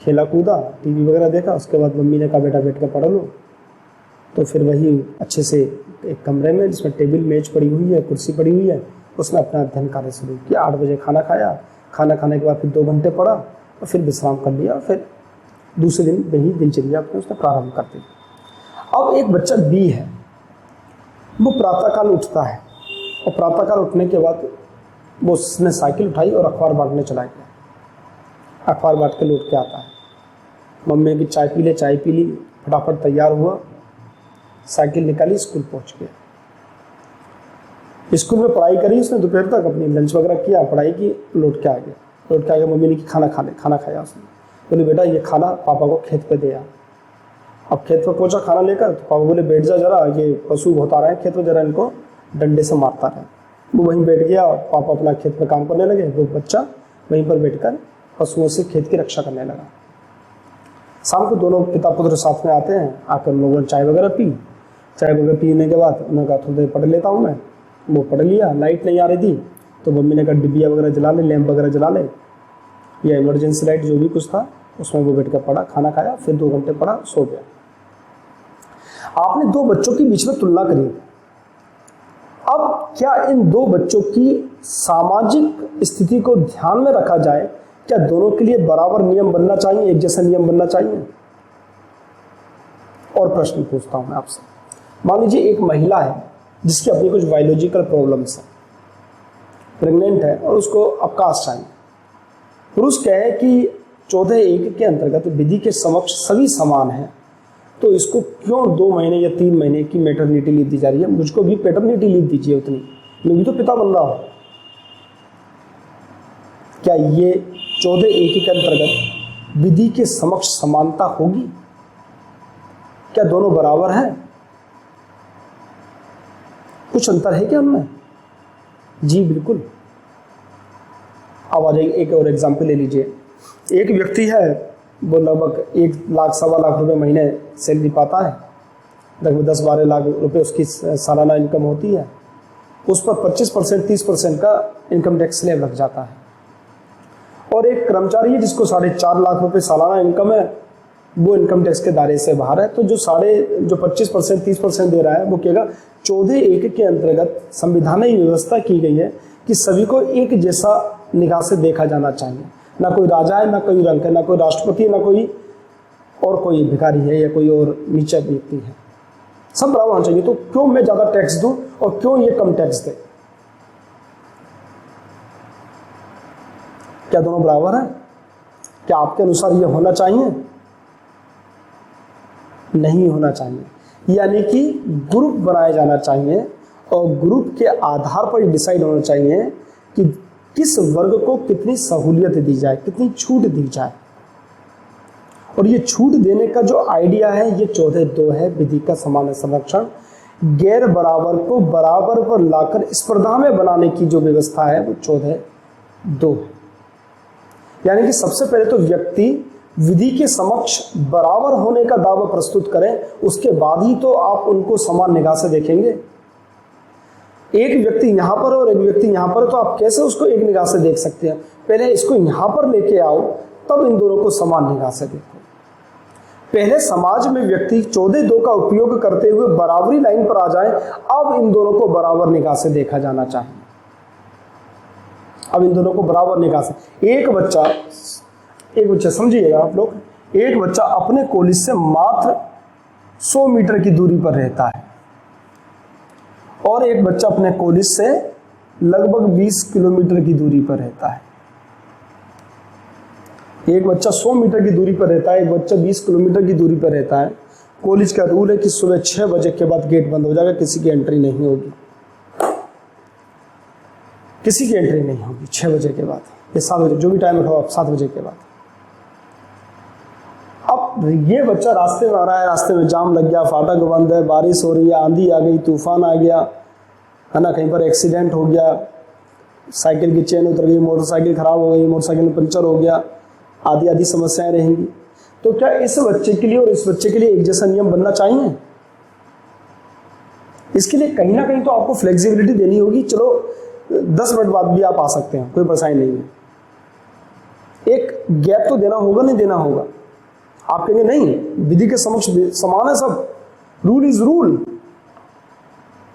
खेला कूदा, टीवी वगैरह देखा। उसके बाद मम्मी ने कहा बेटा बैठ कर पढ़ लो। तो फिर वही अच्छे से एक कमरे में जिसमें टेबल मेज पड़ी हुई है, कुर्सी पड़ी हुई है, उसने अपना अध्ययन कार्य शुरू किया। 8 बजे खाना खाया, खाना खाने के बाद फिर 2 घंटे पढ़ा और फिर विश्राम कर लिया। फिर दूसरे दिन वही दिनचर्या अपने उसने प्रारंभ कर दी। अब एक बच्चा बी है, वो प्रातःकाल उठता है और प्रातःकाल उठने के बाद वो उसने साइकिल उठाई और अखबार बांटने चला गया। अखबार बांट के लौट के आता है, मम्मी की चाय पी ले, चाय पी ली, फटाफट तैयार हुआ, साइकिल निकाली, स्कूल पहुंच गया। स्कूल में पढ़ाई करी उसने दोपहर तक, अपनी लंच वगैरह किया, पढ़ाई की, लौट के आ गया। लौट के आ गया, मम्मी ने की खाना खा ले। खाना खाया उसने, बोले बेटा ये खाना पापा को खेत पे दे आ। अब खेत पे पहुंचा खाना लेकर, तो पापा बोले बैठ जा जरा, ये पशु बहुत आ रहे हैं खेत में, जरा इनको डंडे से मारता रहे। वो वहीं बैठ गया, पापा अपना खेत पे काम करने लगे, वो बच्चा वहीं पर बैठकर पशुओं से खेत की रक्षा करने लगा। शाम को दोनों पिता पुत्र साथ में आते हैं, आकर उन लोगों ने चाय वगैरह पी। चाय वगैरह पीने के बाद उन्होंने कहा थोड़ी देर पढ़ लेता हूँ मैं। वो पढ़ लिया। लाइट नहीं आ रही थी तो मम्मी ने कहा डिबिया वगैरह जला ले, लैंप वगैरह जला ले, या इमरजेंसी लाइट जो भी कुछ था उसमें वो बैठ कर पढ़ा, खाना खाया, फिर 2 घंटे पढ़ा, सो गया। आपने 2 बच्चों के बीच में तुलना करी। अब क्या इन 2 बच्चों की सामाजिक स्थिति को ध्यान में रखा जाए, क्या दोनों के लिए बराबर नियम बनना चाहिए, एक जैसा नियम बनना चाहिए? और प्रश्न पूछता हूं मैं आपसे, मान लीजिए एक महिला है जिसकी अपनी कुछ बायोलॉजिकल प्रॉब्लम्स है, प्रेग्नेंट है और उसको अवकाश चाहिए। पुरुष कहे कि 14(1) के अंतर्गत विधि के समक्ष सभी समान हैं, तो इसको क्यों 2 महीने या 3 महीने की मैटरनिटी लीव दी जा रही है? मुझको भी पैटर्निटी लीव दीजिए उतनी, मैं भी तो पिता बन रहा हूं। क्या ये 14(1) के अंतर्गत विधि के समक्ष समानता होगी? क्या दोनों बराबर हैं? कुछ अंतर है क्या उनमें? जी बिल्कुल। अब आ जाइए, एक और एग्जाम्पल ले लीजिए। एक व्यक्ति है, वो लगभग 1 लाख सवा लाख रुपए महीने सैलरी पाता है, लगभग 10-12 लाख रुपए उसकी सालाना इनकम होती है। उस पर 25% 30% का इनकम टैक्स स्लैब लग जाता है। और एक कर्मचारी है जिसको 4.5 लाख रुपए सालाना इनकम है, वो इनकम टैक्स के दायरे से बाहर है। तो जो 25% 30% दे रहा है, वो कहेगा 14(1) के अंतर्गत संविधान में व्यवस्था की गई है कि सभी को एक जैसा निगाह से देखा जाना चाहिए। ना कोई राजा है, ना कोई रंक है, ना कोई राष्ट्रपति है, ना कोई और कोई भिखारी है या कोई और नीचा व्यक्ति है, सब बराबर होना चाहिए। तो क्यों मैं ज्यादा टैक्स दूं और क्यों ये कम टैक्स दे? क्या दोनों बराबर है? क्या आपके अनुसार ये होना चाहिए? नहीं होना चाहिए। यानी कि ग्रुप बनाया जाना चाहिए और ग्रुप के आधार पर डिसाइड होना चाहिए कि किस वर्ग को कितनी सहूलियत दी जाए, कितनी छूट दी जाए। और ये छूट देने का जो आइडिया है, ये 14(2) है, विधि का समान संरक्षण। गैर बराबर को बराबर पर लाकर स्पर्धा में बनाने की जो व्यवस्था है, वो 14(2) है। यानी कि सबसे पहले तो व्यक्ति विधि के समक्ष बराबर होने का दावा प्रस्तुत करें, उसके बाद ही तो आप उनको समान निगाह से देखेंगे। एक व्यक्ति यहां पर और एक व्यक्ति यहां पर, तो आप कैसे उसको एक निगाह से देख सकते हैं? पहले इसको यहां पर लेके आओ, तब इन दोनों को समान निगाह से देखो। पहले समाज में व्यक्ति 14(2) का उपयोग करते हुए बराबरी लाइन पर आ जाए, अब इन दोनों को बराबर निगाह से देखा जाना चाहिए। अब इन दोनों को बराबर निगाह से, एक बच्चा समझिएगा आप लोग, एक बच्चा अपने कॉलेज से मात्र 100 मीटर की दूरी पर रहता है और एक बच्चा अपने कॉलेज से लगभग 20 किलोमीटर की दूरी पर रहता है। एक बच्चा 100 मीटर की दूरी पर रहता है, एक बच्चा 20 किलोमीटर की दूरी पर रहता है। कॉलेज का रूल है कि सुबह 6 बजे के बाद गेट बंद हो जाएगा, किसी की एंट्री नहीं होगी, किसी की एंट्री नहीं होगी 6 बजे के बाद, ये 7 बजे, जो भी टाइम रखो आप, 7 बजे के बाद। अब ये बच्चा रास्ते में आ रहा है, रास्ते में जाम लग गया, फाटक बंद है, बारिश हो रही है, आंधी आ गई, तूफान आ गया, है ना, कहीं पर एक्सीडेंट हो गया, साइकिल की चेन उतर गई, मोटरसाइकिल खराब हो गई, मोटरसाइकिल में पंचर हो गया, आदि आदि समस्याएं रहेंगी। तो क्या इस बच्चे के लिए और इस बच्चे के लिए एक जैसा नियम बनना चाहिए? इसके लिए कहीं ना कहीं तो आपको फ्लेक्सिबिलिटी देनी होगी। चलो 10 मिनट बाद भी आप आ सकते हैं, कोई परेशानी नहीं है। एक गैप तो देना होगा, नहीं देना होगा? आप कहेंगे नहीं, विधि के समक्ष समान है सब, rule is rule,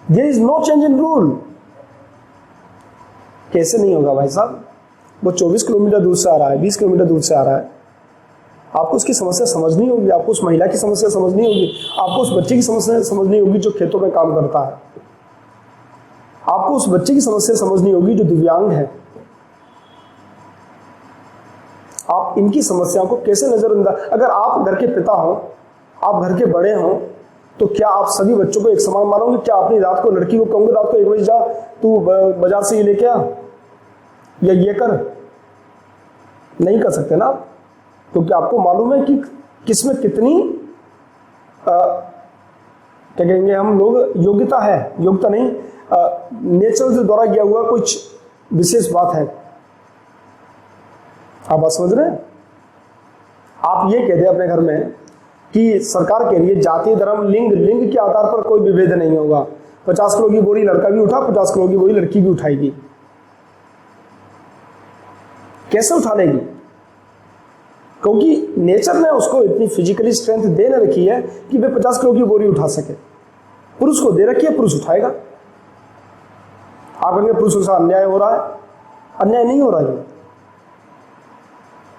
there is no change in rule. कैसे नहीं होगा भाई साहब? वो 24 किलोमीटर दूर से आ रहा है, 20 किलोमीटर दूर से आ रहा है, आपको उसकी समस्या समझनी होगी, आपको उस महिला की समस्या समझनी होगी, आपको उस बच्चे की समस्या समझनी होगी जो खेतों में काम करता है, आपको उस बच्चे की समस्या समझनी होगी जो दिव्यांग है। आप इनकी समस्याओं को कैसे नजरअंदाज, अगर आप घर के पिता हो, आप घर के बड़े हो, तो क्या आप सभी बच्चों को एक समान मानोगे? क्या अपनी रात को लड़की को कहोगे रात को 1 बजे जा, तू बाजार से ये लेके आ या ये कर? नहीं कर सकते ना आप, क्योंकि आपको मालूम है कि किसमें कितनी क्या कहेंगे हम लोग, योग्यता है, योग्यता नहीं, नेचर के द्वारा किया हुआ कुछ विशेष बात है। आप बात समझ रहे हैं? आप ये कहते हैं अपने घर में कि सरकार के लिए जाति, धर्म, लिंग के आधार पर कोई विभेद नहीं होगा। 50 किलो की बोरी लड़का भी उठा, 50 किलो की बोरी लड़की भी उठाएगी। कैसे उठा लेगी? क्योंकि नेचर ने उसको इतनी फिजिकली स्ट्रेंथ दे न रखी है कि वे 50 किलो की बोरी उठा सके। पुरुष को दे रखी है, पुरुष उठाएगा। आप कहेंगे पुरुषों से अन्याय हो रहा है, अन्याय नहीं हो रहा है,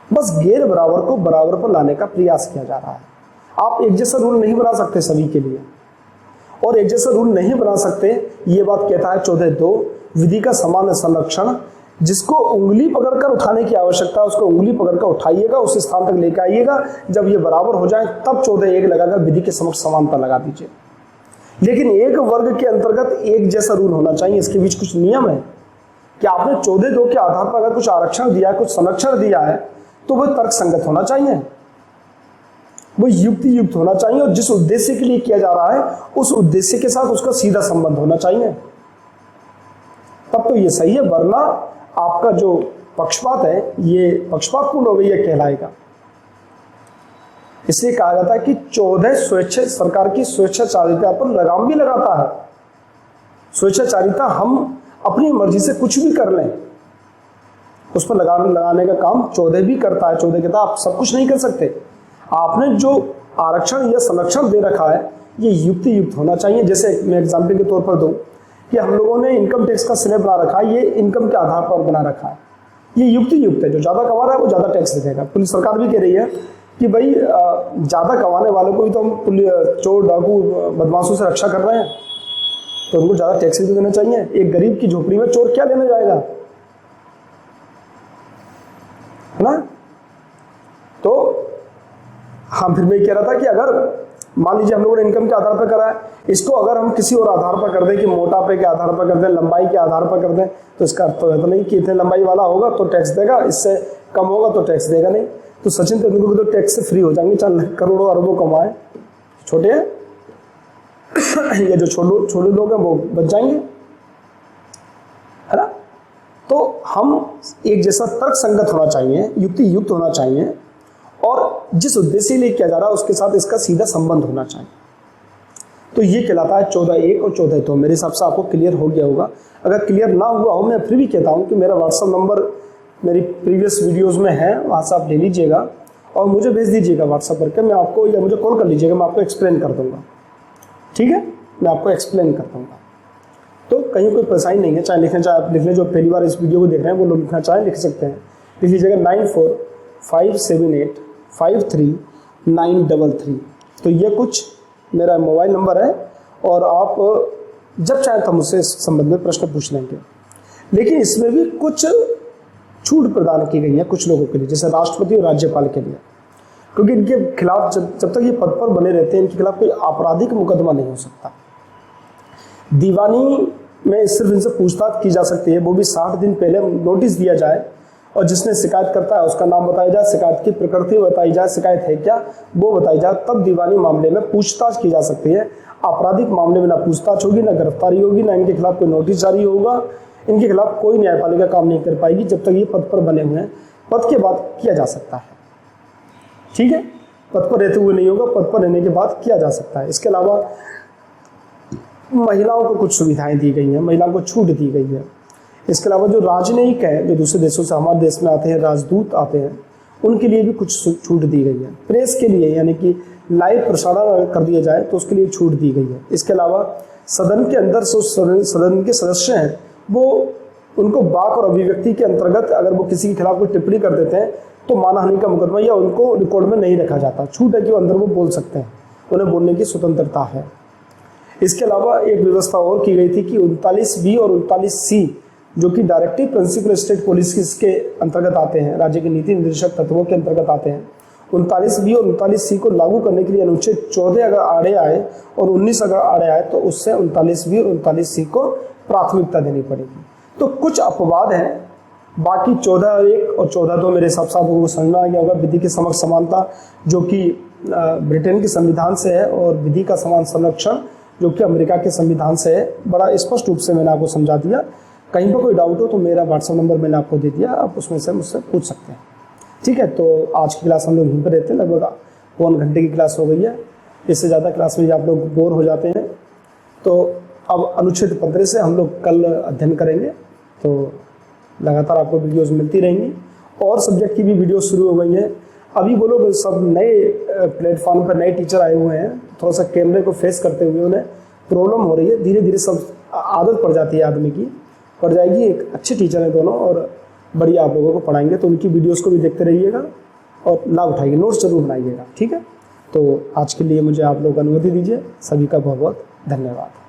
बस गैर बराबर को बराबर पर लाने का प्रयास किया जा रहा है। आप एक जैसा रूल नहीं बना सकते सभी के लिए, और एक जैसा रूल नहीं बना सकते, ये बात कहता है 14(2) विधि का समान संरक्षण। जिसको उंगली पकड़कर उठाने की आवश्यकता है उसको उंगली पकड़कर उठाइएगा, उस स्थान तक लेकर आइएगा, जब ये बराबर हो जाए तब 14(1) लगाकर विधि के समक्ष समानता लगा दीजिए। लेकिन एक वर्ग के अंतर्गत एक जैसा रूल होना चाहिए, इसके बीच कुछ नियम है कि आपने 14(2) के आधार पर अगर कुछ आरक्षण दिया है, कुछ संरक्षण दिया है, तो वह तर्क संगत होना चाहिए, वो युक्ति युक्त होना चाहिए, और जिस उद्देश्य के लिए किया जा रहा है उस उद्देश्य के साथ उसका सीधा संबंध होना चाहिए, तब तो ये सही है। वरना आपका जो पक्षपात है ये पक्षपातपूर्ण हो गई, यह कहलाएगा। इसलिए कहा जाता है कि 14 स्वेच्छा, सरकार की स्वेच्छाचारिता पर लगाम भी लगाता है। स्वेच्छाचारिता, हम अपनी मर्जी से कुछ भी कर लें, उस पर लगाम लगाने का काम 14 भी करता है। 14 कहता है आप सब कुछ नहीं कर सकते, आपने जो आरक्षण या संरक्षण दे रखा है ये युक्ति युक्त होना चाहिए। जैसे मैं एग्जाम्पल के तौर पर दूं कि हम लोगों ने इनकम टैक्स का स्लैब बना रखा है, ये इनकम के आधार पर बना रखा है, ये युक्ति युक्त है। जो ज्यादा कमा रहा है वो ज्यादा टैक्स देगा। पुलिस सरकार भी कह रही है कि भाई ज्यादा कमाने वालों को भी तो हम चोर, डाकू, बदमाशों से रक्षा कर रहे हैं, तो उनको ज्यादा टैक्स भी देना चाहिए। एक गरीब की झोपड़ी में चोर क्या लेने जाएगा, है ना? तो हाँ, फिर मैं कह रहा था कि अगर मान लीजिए हम लोगों ने इनकम के आधार पर करा है, इसको अगर हम किसी और आधार पर कर दें कि मोटापे के आधार पर कर दें, लंबाई के आधार पर कर दें, तो इसका अर्थ तो नहीं कि इतने लंबाई वाला होगा तो टैक्स देगा, इससे कम होगा तो टैक्स देगा नहीं। तो सचिन तेंदुलकर तो टैक्स से फ्री हो जाएंगे, चाहे करोड़ों अरबों कमाए, छोटे हैं या जो छोटे लोग हैं वो बच जाएंगे, है ना? तो हम एक जैसा तर्क संगत होना चाहिए, युक्ति युक्त होना चाहिए, और जिस उद्देश्य लिए किया जा रहा है उसके साथ इसका सीधा संबंध होना चाहिए। तो ये कहलाता है 14(1) और 14(2)। मेरे हिसाब से आपको क्लियर हो गया होगा। अगर क्लियर ना हुआ हो, मैं फिर भी कहता हूँ कि मेरा व्हाट्सएप नंबर मेरी प्रीवियस वीडियोस में है, वहाँ से आप ले लीजिएगा और मुझे भेज दीजिएगा व्हाट्सएप करके, मैं आपको, या मुझे कॉल कर लीजिएगा, मैं आपको एक्सप्लेन कर दूंगा। ठीक है, मैं आपको एक्सप्लेन कर दूंगा। तो कहीं कोई परेशानी नहीं है, चाहे लिखना चाहे आप लिख लें, जो पहली बार इस वीडियो को देख रहे हैं वो लोग लिखना चाहें लिख सकते हैं। लिख लीजिएगा 9457853933। तो ये कुछ मेरा मोबाइल नंबर है, और आप जब चाहें तो मुझसे इस संबंध में प्रश्न पूछ लेंगे। लेकिन इसमें भी कुछ छूट प्रदान की गई है कुछ लोगों के लिए, जैसे राष्ट्रपति और राज्यपाल के लिए, क्योंकि इनके खिलाफ जब तक ये पद पर बने रहते हैं इनके खिलाफ कोई आपराधिक मुकदमा नहीं हो सकता। दीवानी में सिर्फ इनसे पूछताछ की जा सकती है, वो भी 60 दिन पहले नोटिस दिया जाए, और जिसने शिकायत करता है उसका नाम बताया जाए, शिकायत की प्रकृति बताई जाए, शिकायत है क्या वो बताई जाए, तब दीवानी मामले में पूछताछ की जा सकती है। आपराधिक मामले में ना पूछताछ होगी, ना गिरफ्तारी होगी, ना इनके खिलाफ कोई नोटिस जारी होगा, इनके खिलाफ कोई न्यायपालिका काम नहीं कर पाएगी जब तक ये पद पर बने हुए हैं। पद के बाद किया जा सकता है, ठीक है, पद पर रहते हुए नहीं होगा, पद पर रहने के बाद किया जा सकता है। इसके अलावा महिलाओं को कुछ सुविधाएं दी गई हैं, महिलाओं को छूट दी गई है। इसके अलावा जो राजनयिक है, जो दूसरे देशों से हमारे देश में आते हैं, राजदूत आते हैं, उनके लिए भी कुछ छूट दी गई है। प्रेस के लिए यानी कि लाइव प्रसारण कर दिया जाए तो उसके लिए छूट दी गई है। इसके अलावा सदन के अंदर से सदन के सदस्य हैं वो उनको वाक और अभिव्यक्ति के अंतर्गत अगर वो किसी के खिलाफ कोई टिप्पणी कर देते हैं तो मानहानि का मुकदमा या उनको रिकॉर्ड में नहीं रखा जाता। छूट है कि वो अंदर वो बोल सकते हैं, उन्हें बोलने की स्वतंत्रता है। इसके अलावा एक व्यवस्था और की गई थी कि 39B और 39C जो कि डायरेक्टिव प्रिंसिपल स्टेट पॉलिसीज के अंतर्गत आते हैं, राज्य के नीति निर्देशक तत्वों के अंतर्गत आते हैं। 39B और 39C को लागू करने के लिए अनुच्छेद 14 अगर आड़े आए और 19 अगर आड़े आए तो उससे 39B और 39C को प्राथमिकता देनी पड़ेगी। तो कुछ अपवाद हैं, बाकी 14(1) और 14(2) मेरे हिसाब से आपको समझना आ गया होगा। विधि के समक्ष समानता जो कि ब्रिटेन के संविधान से है और विधि का समान संरक्षण जो कि अमेरिका के संविधान से है। बड़ा स्पष्ट रूप से मैंने आपको समझा दिया। कहीं पर कोई डाउट हो तो मेरा व्हाट्सएप नंबर मैंने आपको दे दिया, आप उसमें से मुझसे पूछ सकते हैं, ठीक है। तो आज की क्लास हम लोग यहीं पर रहते हैं, लगभग 1 घंटे की क्लास हो गई है। इससे ज़्यादा क्लास में आप लोग बोर हो जाते हैं तो अब अनुच्छेद 15 से हम लोग कल अध्ययन करेंगे। तो लगातार आपको वीडियोस मिलती रहेंगी और सब्जेक्ट की भी वीडियो शुरू हो गई है। अभी वो लोग सब नए प्लेटफॉर्म पर नए टीचर आए हुए हैं, थोड़ा सा कैमरे को फेस करते हुए उन्हें प्रॉब्लम हो रही है। धीरे धीरे सब आदत पड़ जाती है, आदमी की पड़ जाएगी। एक अच्छे टीचर हैं दोनों और बढ़िया आप लोगों को पढ़ाएंगे, तो उनकी वीडियोस को भी देखते रहिएगा और लाभ उठाइए, नोट्स जरूर बनाइएगा, ठीक है। तो आज के लिए मुझे आप लोग अनुमति दीजिए। सभी का बहुत बहुत धन्यवाद।